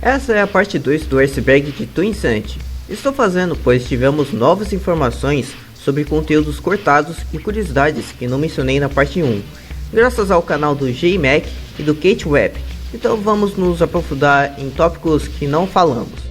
Essa é a parte 2 do iceberg de Twinsanity. Estou fazendo pois tivemos novas informações sobre conteúdos cortados e curiosidades que não mencionei na parte 1, graças ao canal do JMac e do Kate Webb. Então vamos nos aprofundar em tópicos que não falamos.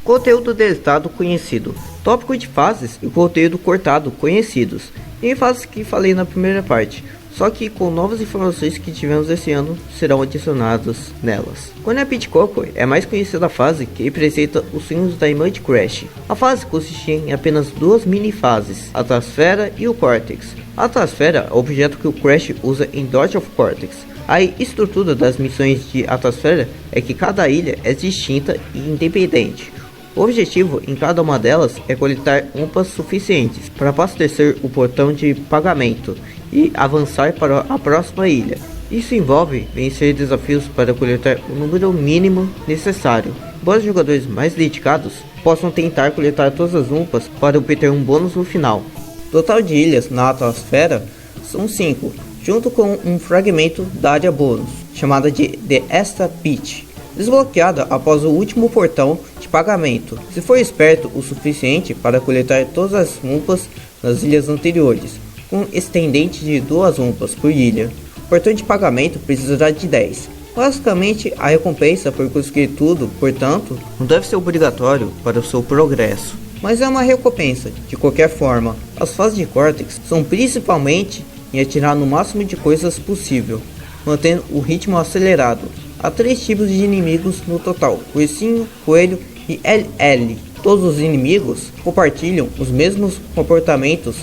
Conteúdo deletado conhecido, tópico de fases e conteúdo cortado conhecidos, e fases que falei na primeira parte, só que com novas informações que tivemos esse ano serão adicionadas nelas. Quando é Pit Coco é mais conhecida a fase que representa os sonhos da irmã de Crash. A fase consistia em apenas duas mini fases, a Atmosfera e o Cortex. A Atmosfera é o objeto que o Crash usa em Dodge of Cortex. A estrutura das missões de Atmosfera é que cada ilha é distinta e independente. O objetivo em cada uma delas é coletar umpas suficientes para abastecer o portão de pagamento e avançar para a próxima ilha. Isso envolve vencer desafios para coletar o número mínimo necessário. Embora os jogadores mais dedicados possam tentar coletar todas as umpas para obter um bônus no final. O total de ilhas na Atmosfera são 5, junto com um fragmento da área bônus, chamada de The Extra Pit, desbloqueada após o último portão de pagamento, se for esperto o suficiente para coletar todas as umpas nas ilhas anteriores, com estendente de 2 umpas por ilha. O portão de pagamento precisará de 10. Basicamente, a recompensa por conseguir tudo, portanto, não deve ser obrigatório para o seu progresso, mas é uma recompensa de qualquer forma. As fases de Cortex são principalmente em atirar no máximo de coisas possível, mantendo o ritmo acelerado. Há 3 tipos de inimigos no total: Ursinho, Coelho e LL. Todos os inimigos compartilham os mesmos comportamentos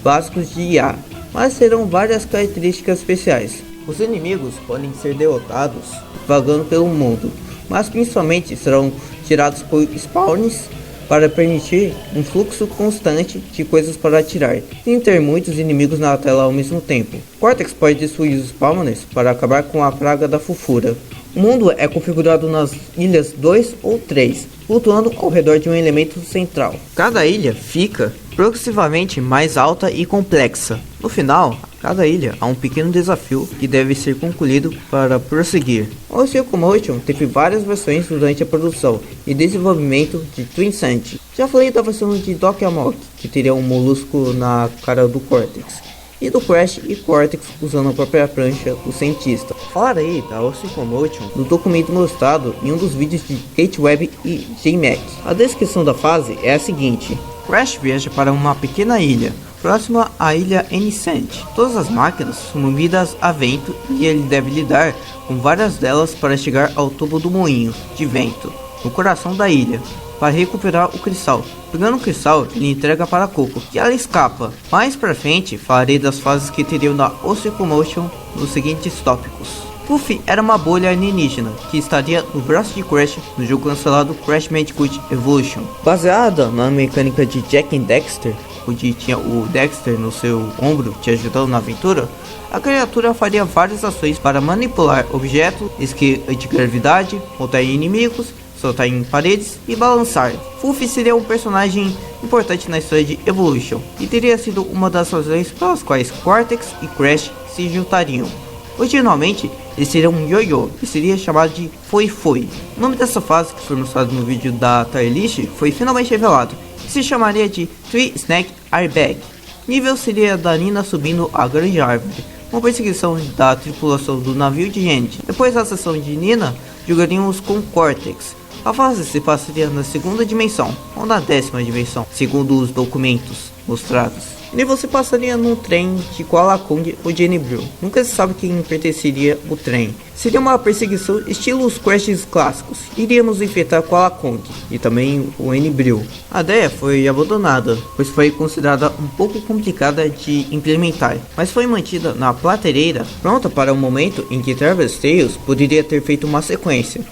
básicos de IA, mas terão várias características especiais. Os inimigos podem ser derrotados vagando pelo mundo, mas principalmente serão tirados por spawns para permitir um fluxo constante de coisas para atirar, sem ter muitos inimigos na tela ao mesmo tempo. Cortex pode destruir os spawners para acabar com a praga da fofura. O mundo é configurado nas ilhas 2 ou 3, flutuando ao redor de um elemento central. Cada ilha fica progressivamente mais alta e complexa. No final, cada ilha há um pequeno desafio que deve ser concluído para prosseguir. O Circumotion teve várias versões durante a produção e desenvolvimento de Twinsanity. Já falei da versão de Doc Amok, que teria um molusco na cara do Cortex, e do Crash e Cortex usando a própria prancha do cientista. Falarei da Circumotion no documento mostrado em um dos vídeos de Kate Webb e JMac. A descrição da fase é a seguinte: Crash viaja para uma pequena ilha, próxima à ilha Innocent. Todas as máquinas são movidas a vento e ele deve lidar com várias delas para chegar ao topo do moinho de vento, no coração da ilha, para recuperar o cristal. Pegando o cristal, ele entrega para Coco, que ela escapa. Mais pra frente, falarei das fases que teriam na Circumotion nos seguintes tópicos. Puff era uma bolha alienígena que estaria no braço de Crash no jogo cancelado Crash Bandicoot Evolution. Baseada na mecânica de Jak and Daxter, onde tinha o Dexter no seu ombro te ajudando na aventura, a criatura faria várias ações para manipular objetos, esquivar antigravidade, montar em inimigos, soltar em paredes e balançar. Puff seria um personagem importante na história de Evolution e teria sido uma das razões pelas quais Cortex e Crash se juntariam. Originalmente, ele seria um Yo-Yo e seria chamado de Foi Foi. O nome dessa fase, que foi mostrado no vídeo da tier list, foi finalmente revelado e se chamaria de Three Snack Airbag. O nível seria da Nina subindo a grande árvore, uma perseguição da tripulação do navio de gente. Depois da sessão de Nina, jogaríamos com Cortex. A fase se passaria na 2ª dimensão, ou na 10ª dimensão, segundo os documentos mostrados. E você passaria num trem de Koala Kong ou Jenny Brew. Nunca se sabe quem pertenceria o trem. Seria uma perseguição estilo os Crashes clássicos. Iríamos enfrentar Koala Kong e também o Jenny Brew. A ideia foi abandonada, pois foi considerada um pouco complicada de implementar, mas foi mantida na prateleira, pronta para o momento em que Traverse Tales poderia ter feito uma sequência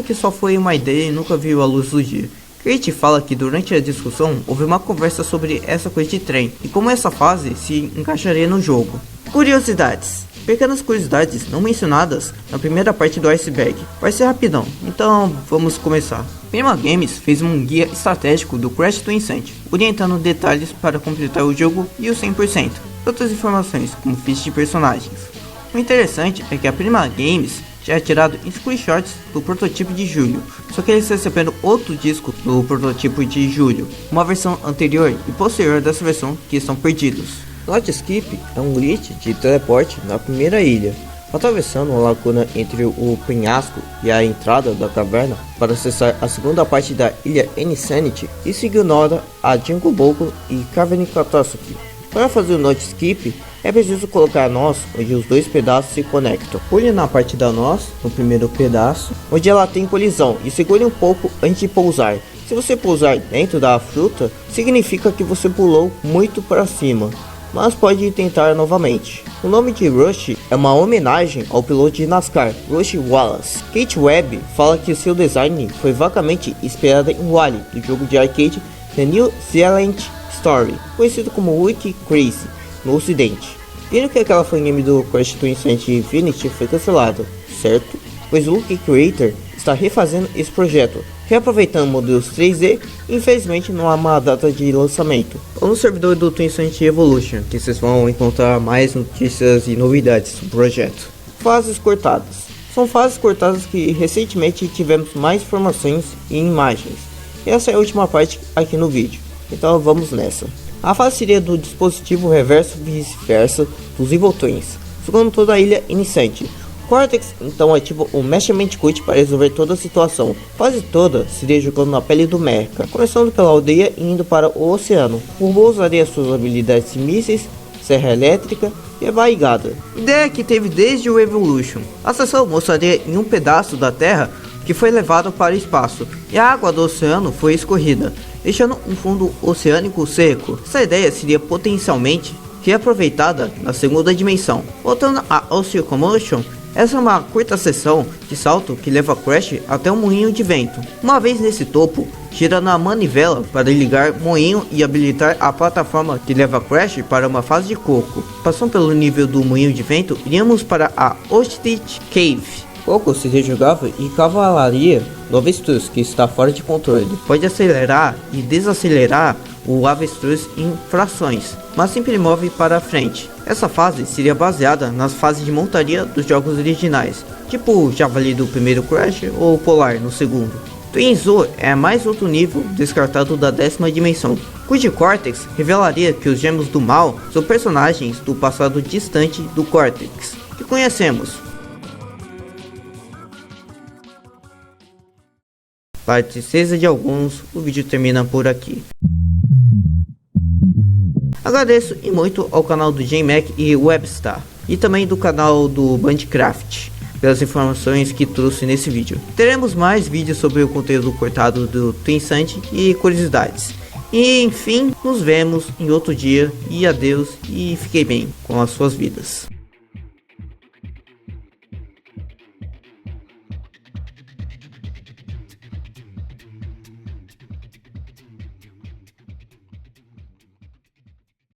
que só foi uma ideia e nunca viu a luz do dia. Kate fala que durante a discussão houve uma conversa sobre essa coisa de trem e como essa fase se encaixaria no jogo. Curiosidades: pequenas curiosidades não mencionadas na primeira parte do iceberg. Vai ser rapidão, então vamos começar. Prima Games fez um guia estratégico do Crash Team Insane, orientando detalhes para completar o jogo e o 100%. Outras informações, como fichas de personagens. O interessante é que a Prima Games já é tirado screenshots do prototipo de julho, só que eles receberam outro disco do prototipo de julho, uma versão anterior e posterior dessa versão que estão perdidos. Not Skip é um glitch de teleporte na primeira ilha, atravessando a laguna entre o penhasco e a entrada da caverna para acessar a segunda parte da ilha Insanity. Isso ignora a Jungle Bogle e Cavern Catastrophe. Para fazer o Not Skip, é preciso colocar a noz onde os dois pedaços se conectam. Pule na parte da noz, no primeiro pedaço, onde ela tem colisão, e segure um pouco antes de pousar. Se você pousar dentro da fruta, significa que você pulou muito para cima, mas pode tentar novamente. O nome de Rush é uma homenagem ao piloto de NASCAR, Rush Wallace. Kate Webb fala que seu design foi vagamente inspirado em Wally, do jogo de arcade The New Zealand Story, conhecido como Wiki Crazy no ocidente. Viram que aquela fangame do Crash Team Insane Infinity foi cancelada, certo? Pois o Wiki Creator está refazendo esse projeto, reaproveitando modelos 3D e infelizmente não há uma data de lançamento. Ou no servidor do Team Insane Evolution, que vocês vão encontrar mais notícias e novidades do projeto. Fases cortadas. São fases cortadas que recentemente tivemos mais informações e imagens. Essa é a última parte aqui no vídeo, então vamos nessa. A fase seria do dispositivo reverso vice-versa dos Evil Twins, jogando toda a ilha iniciante. Cortex então ativa o Meshment Cut para resolver toda a situação. A fase toda seria jogando na pele do Mecha, começando pela aldeia e indo para o oceano. O robô usaria suas habilidades de mísseis, serra elétrica e a barrigada. Ideia que teve desde o Evolution. A sessão mostraria em um pedaço da Terra que foi levado para o espaço, e a água do oceano foi escorrida, deixando um fundo oceânico seco. Essa ideia seria potencialmente reaproveitada na segunda dimensão. Voltando a Ocean Commotion, essa é uma curta seção de salto que leva Crash até um moinho de vento. Uma vez nesse topo, gira na manivela para ligar moinho e habilitar a plataforma que leva Crash para uma fase de coco. Passando pelo nível do moinho de vento, iríamos para a Ostrich Cave. Coco se rejogava e cavalaria do avestruz, que está fora de controle. Pode acelerar e desacelerar o avestruz em frações, mas sempre move para a frente. Essa fase seria baseada nas fases de montaria dos jogos originais, tipo o Javali do primeiro Crash ou Polar no segundo. Twin Zoo é mais outro nível descartado da 10ª dimensão, cujo Cortex revelaria que os Gêmeos do Mal são personagens do passado distante do Cortex, que conhecemos. Para a tristeza de alguns, o vídeo termina por aqui. Agradeço e muito ao canal do JMac e Webstar, e também do canal do Bandcraft, pelas informações que trouxe nesse vídeo. Teremos mais vídeos sobre o conteúdo cortado do Team Insane e curiosidades. E enfim, nos vemos em outro dia, e adeus, e fiquem bem com as suas vidas.